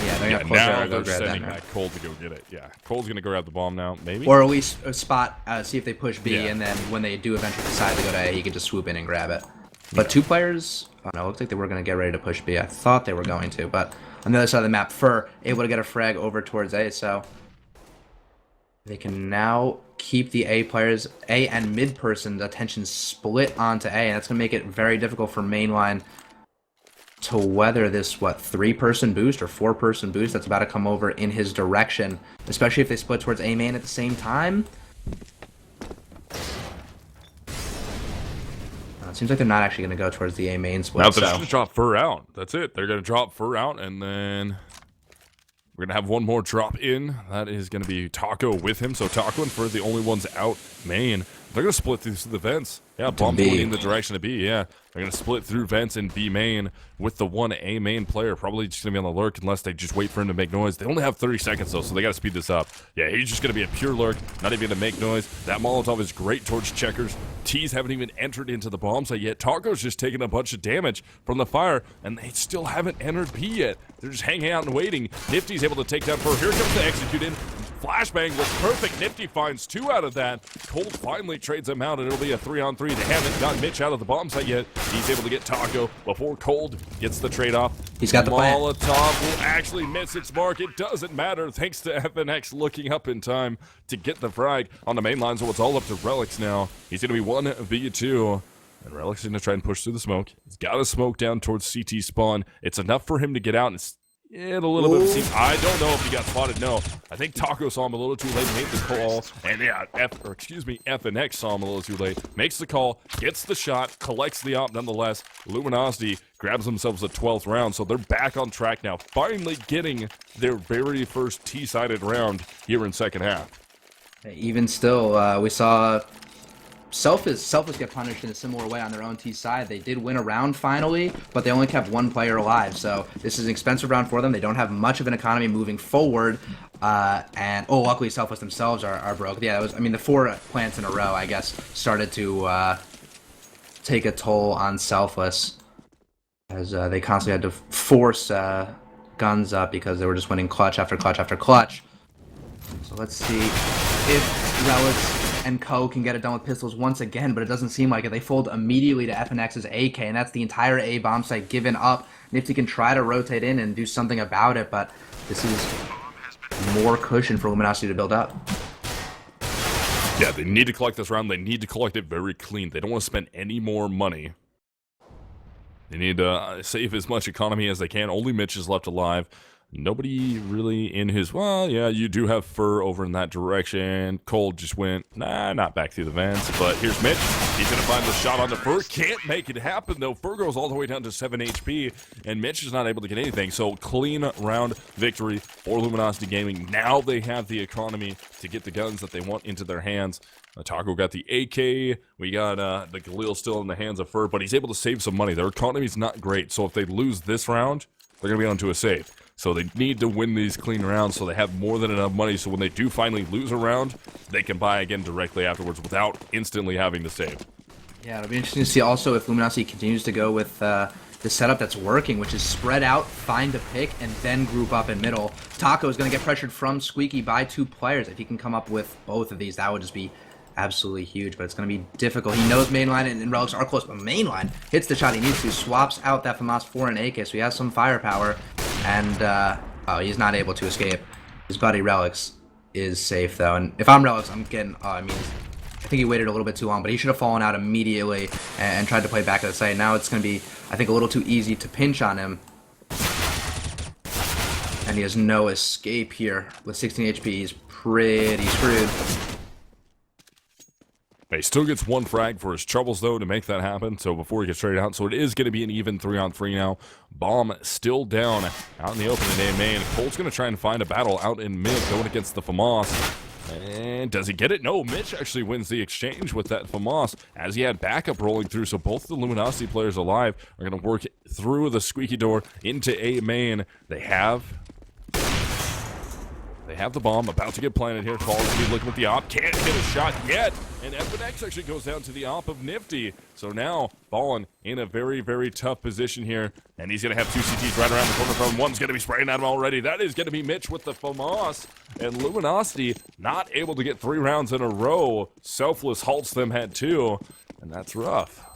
Speaker 2: Yeah, they're gonna
Speaker 1: now they're sending back Cole to go get it. Yeah, Cole's gonna go grab the bomb now, maybe.
Speaker 2: Or at least a spot, see if they push B,
Speaker 1: Yeah.
Speaker 2: and then when they do eventually decide to go to A, he can just swoop in and grab it. But 2 players, oh no, it looks like they were gonna get ready to push B. I thought they were going to, but on the other side of the map, Fur able to get a frag over towards A, so they can now keep the A players, A and mid person's attention split onto A, and that's going to make it very difficult for mainline to weather this, 3-person boost or 4-person boost that's about to come over in his direction, especially if they split towards A main at the same time. It seems like they're not actually going to go towards the A main split.
Speaker 1: Now they're just going to drop Fur out. That's it. They're going to drop Fur out, and then we're going to have one more drop in. That is going to be Taco with him. So Taco and Fur, the only ones out main. They're going to split through the vents. Yeah, bomb going in the direction of B, yeah. They're going to split through vents in B main with the 1 A main player. Probably just going to be on the lurk unless they just wait for him to make noise. They only have 30 seconds, though, so they got to speed this up. Yeah, he's just going to be a pure lurk, not even going to make noise. That Molotov is great towards checkers. T's haven't even entered into the bomb site yet. Taco's just taking a bunch of damage from the fire, and they still haven't entered B yet. They're just hanging out and waiting. Nifty's able to take down Fur. Here comes the execute in. Flashbang was perfect. Nifty finds 2 out of that. Cold finally trades them out, and it'll be a 3-on-3. They haven't got Mitch out of the bomb site yet. He's able to get Taco before Cold gets the trade-off.
Speaker 2: He's got the plant.
Speaker 1: Molotov will actually miss its mark. It doesn't matter, thanks to FNX looking up in time to get the frag on the main line, so it's all up to Relics now. He's going to be 1v2. And Relics is going to try and push through the smoke. He's got a smoke down towards CT spawn. It's enough for him to get out and a little bit of a seam. I don't know if he got spotted. No, I think Taco saw him a little too late, made the call, and yeah, FNX saw him a little too late, makes the call, gets the shot, collects the op nonetheless. Lumonsity grabs themselves a 12th round, so they're back on track now, finally getting their very first T-sided round here in second half.
Speaker 2: Even still, we saw Selfless get punished in a similar way on their own T side. They did win a round finally, but they only kept 1 player alive. So this is an expensive round for them. They don't have much of an economy moving forward. And luckily Selfless themselves are broke. Yeah, the 4 plants in a row, I guess, started to take a toll on Selfless. as they constantly had to force guns up because they were just winning clutch after clutch after clutch. So let's see if Relics and Co can get it done with pistols once again, but it doesn't seem like it. They fold immediately to FNX's AK, and that's the entire A bomb site given up. Nifty can try to rotate in and do something about it, but this is more cushion for Lumonsity to build up.
Speaker 1: Yeah, they need to collect this round. They need to collect it very clean. They don't want to spend any more money. They need to save as much economy as they can. Only Mitch is left alive. Nobody really in his... Well, yeah, you do have Fur over in that direction. Cole just went, nah, not back through the vents. But here's Mitch. He's going to find the shot on the Fur. Can't make it happen, though. Fur goes all the way down to 7 HP, and Mitch is not able to get anything. So, clean round victory for Lumonsity Gaming. Now they have the economy to get the guns that they want into their hands. Taco got the AK. We got the Galil still in the hands of Fur, but he's able to save some money. Their economy's not great, so if they lose this round, they're going to be onto a save. So they need to win these clean rounds so they have more than enough money so when they do finally lose a round, they can buy again directly afterwards without instantly having to save.
Speaker 2: Yeah, it'll be interesting to see also if Lumonsity continues to go with the setup that's working, which is spread out, find a pick, and then group up in middle. Taco is going to get pressured from Squeaky by 2 players. If he can come up with both of these, that would just be absolutely huge, but it's going to be difficult. He knows mainline and Relics are close, but mainline hits the shot he needs to, swaps out that FAMAS for an AK, so he has some firepower, and oh, he's not able to escape. His buddy Relics is safe, though, and if I'm Relics, I'm getting, I think he waited a little bit too long, but he should have fallen out immediately and tried to play back at the site. Now it's going to be, I think, a little too easy to pinch on him, and he has no escape here. With 16 HP, he's pretty screwed.
Speaker 1: He still gets 1 frag for his troubles, though, to make that happen. So before he gets traded out, so it is going to be an even 3-on-3 now. Bomb still down out in the open in A main. Cole's going to try and find a battle out in mid, going against the FAMAS. And does he get it? No, Mitch actually wins the exchange with that FAMAS as he had backup rolling through. So both the Lumonsity players alive are going to work through the squeaky door into A main. They have the bomb about to get planted here. Falls to be looking at the op. Can't hit a shot yet. And FNX actually goes down to the op of Nifty. So now Ballin in a very, very tough position here. And he's going to have 2 CTs right around the corner from him. One's going to be spraying at him already. That is going to be Mitch with the FAMAS. And Lumonsity not able to get 3 rounds in a row. Selfless halts them at 2. And that's rough.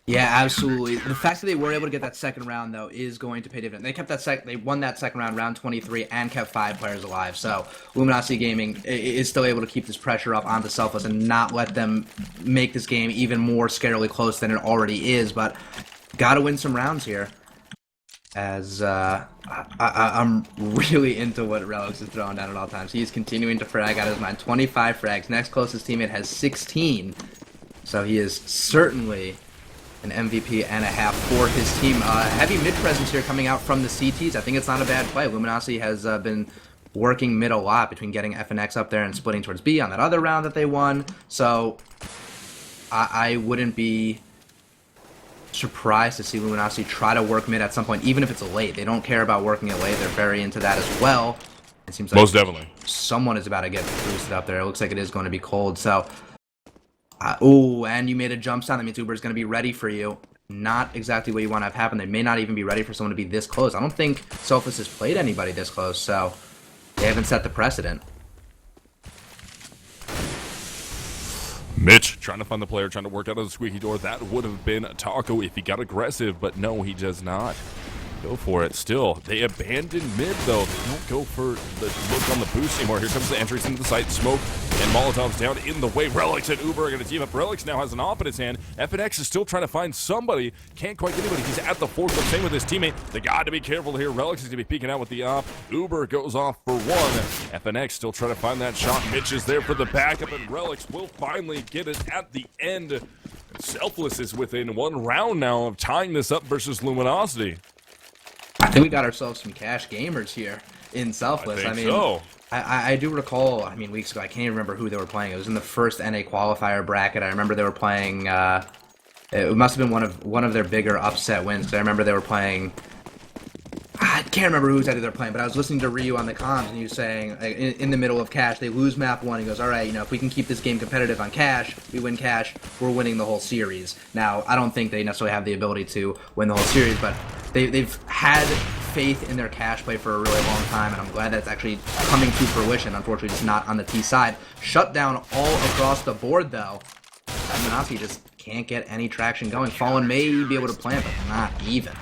Speaker 2: Yeah, absolutely. The fact that they were able to get that second round, though, is going to pay dividends. They kept that they won that second round, round 23, and kept 5 players alive. So Lumonsity Gaming is still able to keep this pressure up onto Selfless and not let them make this game even more scarily close than it already is. But got to win some rounds here. As I'm really into what Relics is throwing down at all times. He's continuing to frag out his mind. 25 frags. Next closest teammate has 16. So he is certainly an MVP and a half for his team. Heavy mid presence here coming out from the CTs. I think it's not a bad play. Lumonsity has been working mid a lot between getting FNX up there and splitting towards B on that other round that they won. So I wouldn't be surprised to see Lumonsity try to work mid at some point, even if it's late. They don't care about working it late. They're very into that as well. It seems like
Speaker 1: most definitely
Speaker 2: someone is about to get boosted up there. It looks like it is going to be Cold. So oh, and you made a jump sound. That means Uber is going to be ready for you. Not exactly what you want to have happen. They may not even be ready for someone to be this close. I don't think Selfless has played anybody this close, so they haven't set the precedent.
Speaker 1: Mitch trying to find the player, trying to work out of the squeaky door. That would have been Taco if he got aggressive, but no, he does not. Go for it. Still, they abandon mid, though. They don't go for the look on the boost anymore. Here comes the entrance into the site. Smoke and Molotov's down in the way. Relics and Uber are going to team up. Relics now has an op in his hand. FNX is still trying to find somebody. Can't quite get anybody. He's at the fourth, but same with his teammate. They got to be careful here. Relics is going to be peeking out with the op. Uber goes off for 1. FNX still trying to find that shot. Mitch is there for the backup, and Relics will finally get it at the end. Selfless is within 1 round now of tying this up versus Lumonsity.
Speaker 2: I think we got ourselves some cash gamers here in Selfless.
Speaker 1: I mean, so.
Speaker 2: I do recall, weeks ago, I can't even remember who they were playing. It was in the first NA qualifier bracket. I remember they were playing, it must have been one of their bigger upset wins, because I remember they were playing, can't remember who exactly they're playing, but I was listening to Ryu on the comms, and he was saying, in the middle of Cash, they lose map 1. He goes, all right, you know, if we can keep this game competitive on Cash, we win Cash, we're winning the whole series. Now, I don't think they necessarily have the ability to win the whole series, but they've had faith in their Cash play for a really long time, and I'm glad that's actually coming to fruition. Unfortunately, it's not on the T side. Shut down all across the board, though. Lumonsity just can't get any traction going. Fallen may be able to plant, but not even.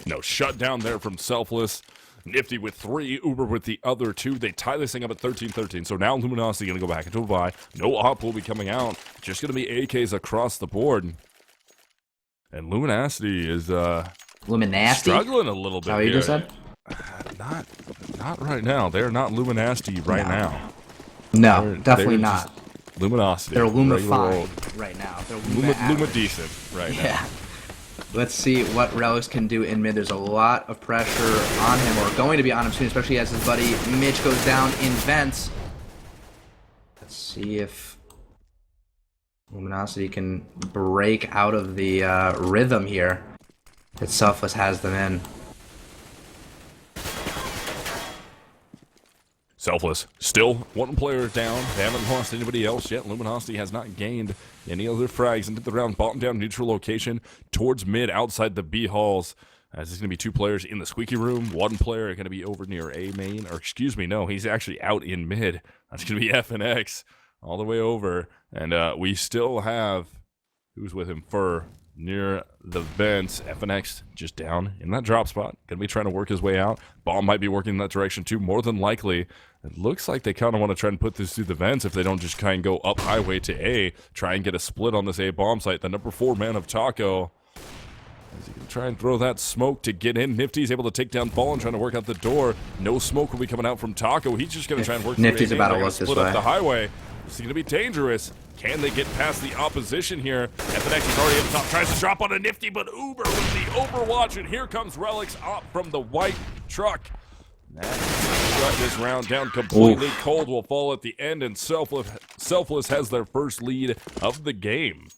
Speaker 1: No, shut down there from Selfless. Nifty with 3, Uber with the other 2. They tie this thing up at 13-13. So now Lumonsity going to go back into a buy. No op will be coming out. Just going to be AKs across the board. And Lumonsity is struggling a little bit.
Speaker 2: How you just said?
Speaker 1: Not right now. They're not Lumonsity right now.
Speaker 2: No, definitely not.
Speaker 1: Lumonsity.
Speaker 2: They're Lumifying right now. They're
Speaker 1: Luma decent right now.
Speaker 2: Yeah. Let's see what Relics can do in mid. There's a lot of pressure on him, or going to be on him soon, especially as his buddy Mitch goes down in vents. Let's see if Lumonsity can break out of the rhythm here that Selfless has them in.
Speaker 1: Selfless, still 1 player down. They haven't lost anybody else yet. Lumonsity has not gained any other frags into the round. Bottom down neutral location towards mid outside the B halls. As there's going to be 2 players in the squeaky room. 1 player going to be over near A main. Or excuse me, no, he's actually out in mid. That's going to be FNX all the way over. And we still have, who's with him? Fur near the vents. FNX just down in that drop spot. Going to be trying to work his way out. Bomb might be working in that direction too, more than likely. It looks like they kind of want to try and put this through the vents if they don't just kind of go up highway to A, try and get a split on this A bomb site. The number 4 man of Taco, is he going to try and throw that smoke to get in? Nifty's able to take down Fallen, trying to work out the door. No smoke will be coming out from Taco. He's just going to try and work
Speaker 2: Nifty's
Speaker 1: through
Speaker 2: about to
Speaker 1: A.
Speaker 2: look
Speaker 1: Split
Speaker 2: this
Speaker 1: up
Speaker 2: way.
Speaker 1: the highway. This is going to be dangerous. Can they get past the opposition here? FNX is already up top, tries to drop on a Nifty, but Uber with the overwatch, and here comes Relics up from the white truck. Shut this round down completely.
Speaker 2: Oof.
Speaker 1: Cold will fall at the end, and Selfless has their first lead of the game.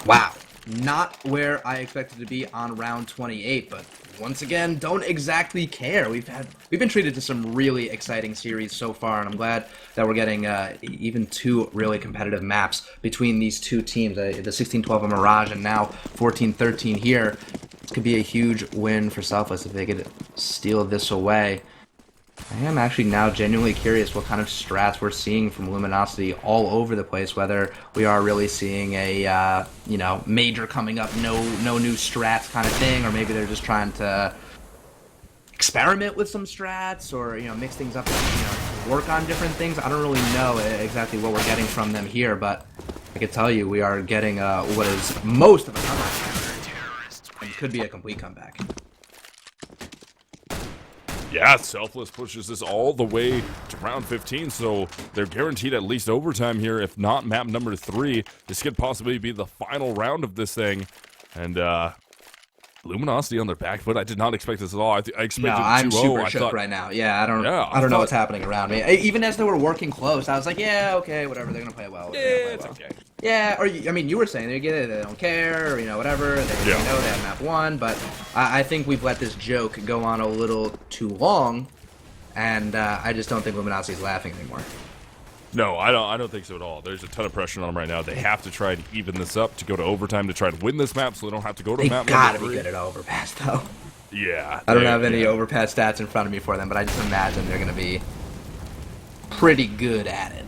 Speaker 2: Wow. Not where I expected to be on round 28, but once again, don't exactly care. We've been treated to some really exciting series so far, and I'm glad that we're getting even 2 really competitive maps between these 2 teams. The 16-12 of Mirage and now 14-13 here. This could be a huge win for Selfless if they could steal this away. I am actually now genuinely curious what kind of strats we're seeing from Lumonsity all over the place, whether we are really seeing a, you know, major coming up, no new strats kind of thing, or maybe they're just trying to experiment with some strats or, you know, mix things up and, you know, work on different things. I don't really know exactly what we're getting from them here, but I can tell you we are getting what is most of a comeback. And could be a complete comeback.
Speaker 1: Yeah, Selfless pushes this all the way to round 15, so they're guaranteed at least overtime here, if not map number 3. This could possibly be the final round of this thing, and Lumonsity on their back foot. I did not expect this at all. I expected
Speaker 2: No, I'm
Speaker 1: 2-0.
Speaker 2: super shook right now. Yeah, I don't know what's happening around me. Even as they were working close, I was like, yeah, okay, whatever. They're gonna play well.
Speaker 1: Yeah, it's okay.
Speaker 2: Yeah, or I mean, you were saying they get it, they don't care, or, you know, whatever. They know they have map 1, but I think we've let this joke go on a little too long, and I just don't think Lumonsity is laughing anymore.
Speaker 1: No, I don't think so at all. There's a ton of pressure on them right now. They have to try and even this up to go to overtime to try and win this map, so they don't have to go to map number 3.
Speaker 2: They gotta be good at overpass, though.
Speaker 1: Yeah.
Speaker 2: I don't have any overpass stats in front of me for them, but I just imagine they're gonna be pretty good at it.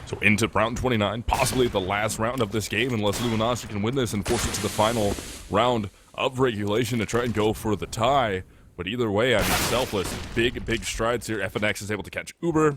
Speaker 1: So into round 29, possibly the last round of this game, unless Lumonsity can win this and force it to the final round of regulation to try and go for the tie. But either way, I mean, Selfless, big strides here. FNX is able to catch Uber.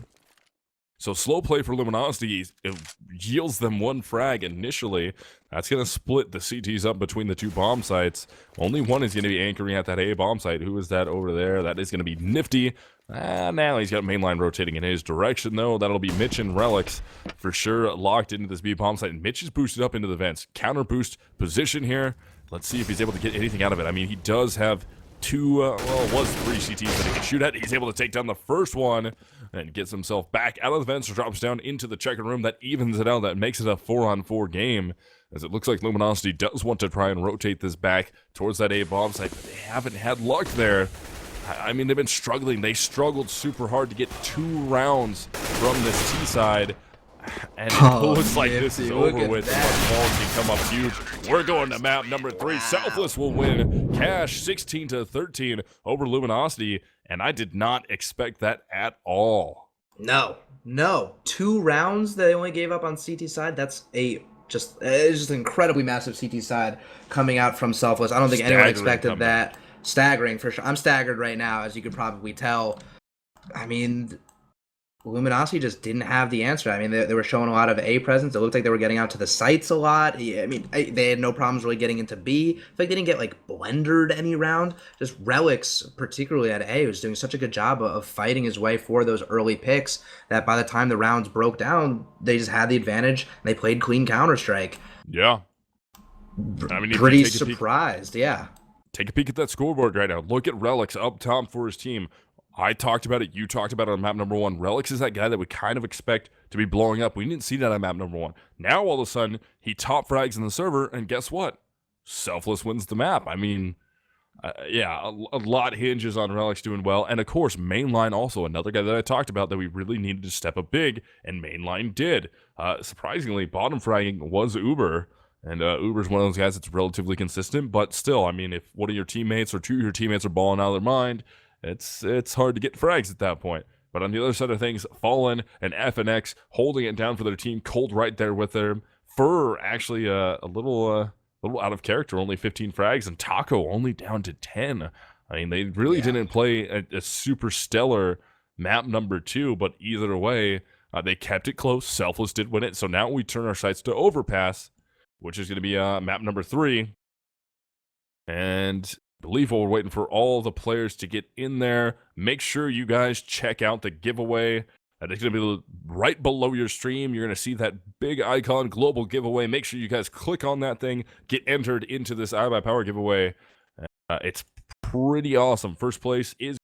Speaker 1: So slow play for Lumonsity, it yields them 1 frag initially. That's going to split the CTs up between the 2 bomb sites. Only one is going to be anchoring at that A bomb site. Who is that over there? That is going to be Nifty. Now he's got mainline rotating in his direction, though. That'll be Mitch and Relics for sure locked into this B bomb site. And Mitch is boosted up into the vents. Counter boost position here. Let's see if he's able to get anything out of it. I mean, he does have it was 3 CTs that he could shoot at. He's able to take down the first one and gets himself back out of the vents, drops down into the checker room. That evens it out. That makes it a 4-on-4 game, as it looks like Lumonsity does want to try and rotate this back towards that A bomb site, but they haven't had luck there. I mean, they've been struggling. They struggled super hard to get 2 rounds from this T side. And it looks like this is over with. Balls can come up huge. We're going to map number 3. Selfless will win cash 16-13 over Lumonsity, and I did not expect that at all.
Speaker 2: No. 2 rounds they only gave up on CT side. That's it's just an incredibly massive CT side coming out from Selfless. I don't think anyone expected that. Staggering for sure. I'm staggered right now, as you could probably tell. I mean, Lumonsity just didn't have the answer. I mean, they were showing a lot of A presence. It looked like they were getting out to the sites a lot. I mean, they had no problems really getting into B. I feel like they didn't get, like, blendered any round. Just Relics, particularly at A, was doing such a good job of fighting his way for those early picks that by the time the rounds broke down, they just had the advantage, and they played clean Counter-Strike.
Speaker 1: Yeah. I mean,
Speaker 2: pretty surprised, yeah.
Speaker 1: Take a peek at that scoreboard right now. Look at Relics up top for his team. I talked about it. You talked about it on map number 1. Relics is that guy that we kind of expect to be blowing up. We didn't see that on map number 1. Now, all of a sudden, he top frags in the server, and guess what? Selfless wins the map. I mean, yeah, a lot hinges on Relics doing well. And, of course, Mainline also, another guy that I talked about that we really needed to step up big, and Mainline did. Surprisingly, bottom fragging was Uber. And Uber's one of those guys that's relatively consistent, but still, I mean, if one of your teammates or 2 of your teammates are balling out of their mind, it's hard to get frags at that point. But on the other side of things, Fallen and FNX holding it down for their team. Cold right there with them. Fur actually a little out of character, only 15 frags, and Taco only down to 10. I mean, they really didn't play a super stellar map number 2, but either way, they kept it close. Selfless did win it, so now we turn our sights to Overpass, which is going to be map number 3. And I believe while we're waiting for all the players to get in there, make sure you guys check out the giveaway. It's going to be right below your stream. You're going to see that big icon, global giveaway. Make sure you guys click on that thing, get entered into this iBUYPOWER giveaway. It's pretty awesome. First place is